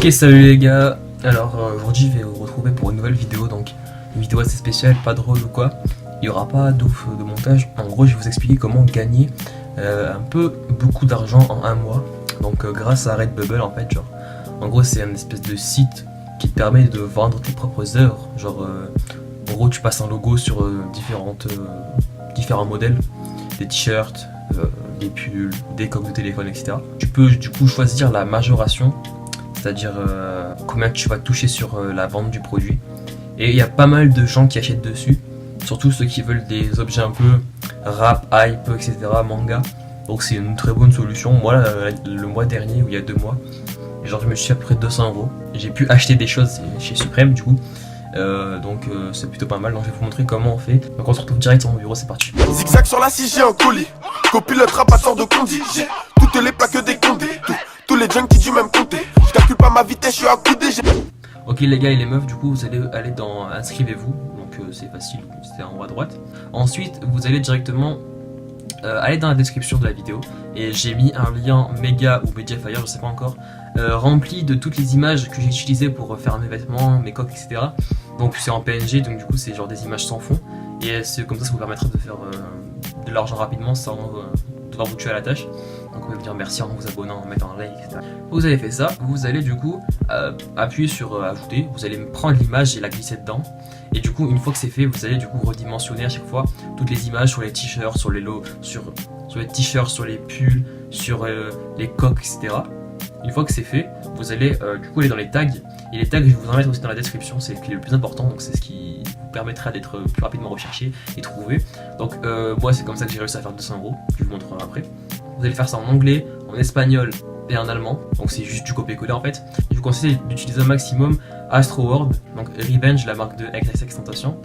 Ok, salut les gars. Alors aujourd'hui je vais vous retrouver pour une nouvelle vidéo, donc une vidéo assez spéciale, pas drôle ou quoi. Il n'y aura pas de montage. En gros je vais vous expliquer comment gagner beaucoup d'argent en un mois. Donc grâce à Redbubble en fait, genre. En gros c'est une espèce de site qui te permet de vendre tes propres œuvres. Genre en gros tu passes un logo sur différents modèles, des t-shirts, des pulls, des coques de téléphone, etc. Tu peux du coup choisir la majoration, c'est-à-dire combien tu vas toucher sur la vente du produit. Et il y a pas mal de gens qui achètent dessus, surtout ceux qui veulent des objets un peu rap, hype, etc., manga. Donc c'est une très bonne solution. Moi le mois dernier, ou il y a 2 mois, genre je me suis fait à peu près 200 €. J'ai pu acheter des choses chez Suprême du coup. Donc c'est plutôt pas mal, donc je vais vous montrer comment on fait. Donc on se retrouve direct sur mon bureau, c'est parti. Zigzag sur la 6, j'ai un colis. Copilote rapasseur de condi. J'ai toutes les plaques des condés. Tous les junkies du même côté. Je calcule pas ma vitesse, je suis accoudé. Ok les gars et les meufs, du coup vous allez aller dans inscrivez-vous. Donc c'est facile, c'est en haut à droite. Ensuite vous allez directement aller dans la description de la vidéo. Et j'ai mis un lien Mega ou Mediafire, je sais pas encore, rempli de toutes les images que j'ai utilisées pour faire mes vêtements, mes coques, etc. Donc c'est en PNG, donc du coup c'est genre des images sans fond. Et c'est comme ça vous permettra de faire de l'argent rapidement sans devoir vous tuer à la tâche. Donc vous pouvez me dire merci en vous abonnant, en mettant un like, etc. Vous avez fait ça, vous allez du coup appuyer sur ajouter, vous allez prendre l'image et la glisser dedans. Et du coup une fois que c'est fait, vous allez du coup redimensionner à chaque fois toutes les images sur les t-shirts, sur les lots, sur les t-shirts, sur les pulls, sur les coques, etc. Une fois que c'est fait, vous allez du coup aller dans les tags. Et les tags, je vais vous en mettre aussi dans la description, c'est le plus important, donc c'est ce qui vous permettra d'être plus rapidement recherché et trouvé. Donc moi c'est comme ça que j'ai réussi à faire 200 €, je vous montrerai après. Vous allez faire ça en anglais, en espagnol et en allemand, donc c'est juste du copier-coller en fait. Je vous conseille d'utiliser un maximum Astro World, donc Revenge, la marque de XXXTentacion,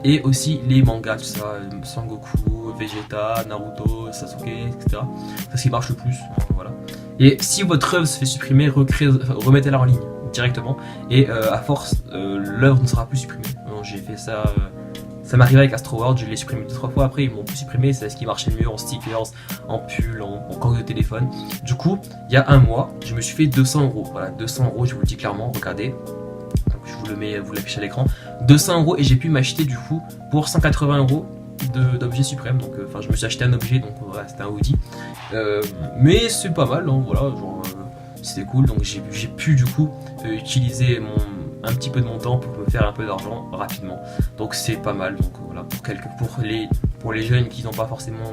et aussi les mangas, tout ça, Sangoku, Vegeta, Naruto, Sasuke, etc. C'est ce qui marche le plus, voilà. Et si votre œuvre se fait supprimer, remettez-la en ligne directement, et à force, l'œuvre ne sera plus supprimée. J'ai fait ça, ça m'arrivait avec Astro World, je l'ai supprimé 2-3 fois, après ils m'ont plus supprimé, c'est ce qui marchait le mieux en stickers, en pull, en coque de téléphone. Du coup, il y a un mois, je me suis fait 200 €, voilà, 200 €, je vous le dis clairement, regardez. Donc, je vous le mets, vous l'affichez à l'écran, 200 € et j'ai pu m'acheter du coup pour 180 € d'objets suprêmes. Donc enfin je me suis acheté un objet, donc voilà, c'était un hoodie, mais c'est pas mal, hein, voilà, genre c'était cool. Donc j'ai pu du coup utiliser un petit peu de mon temps pour me faire un peu d'argent rapidement, donc c'est pas mal. Donc voilà, pour les jeunes qui n'ont pas forcément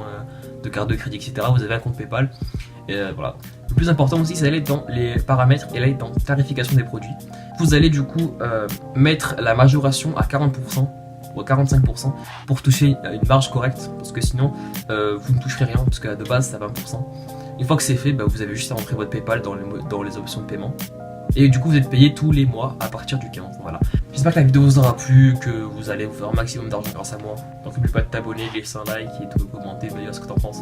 de carte de crédit, etc., vous avez un compte PayPal. Et voilà. Le plus important aussi, c'est d'aller dans les paramètres et là dans tarification des produits. Vous allez du coup mettre la majoration à 40% ou à 45% pour toucher une marge correcte, parce que sinon vous ne toucherez rien, parce que de base c'est à 20%. Une fois que c'est fait, vous avez juste à rentrer votre PayPal dans les options de paiement. Et du coup vous êtes payé tous les mois à partir du 15. Voilà. J'espère que la vidéo vous aura plu, que vous allez vous faire un maximum d'argent grâce à moi. Donc n'oublie pas de t'abonner, de laisser un like et de commenter, me dire ce que t'en penses.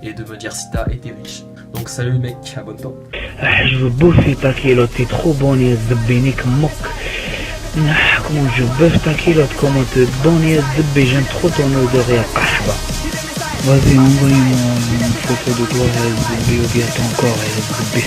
Et de me dire si t'as été riche. Donc salut mec, abonne-toi. Je veux bouffer ta culotte, t'es trop bonne et zbénik mock. Comment je bouffe ta culotte, comment t'es bonne et zbé, j'aime trop ton odeur et kahba. Vas-y, envoie-moi une photo de toi, zbé, ou bien ton corps et zbé,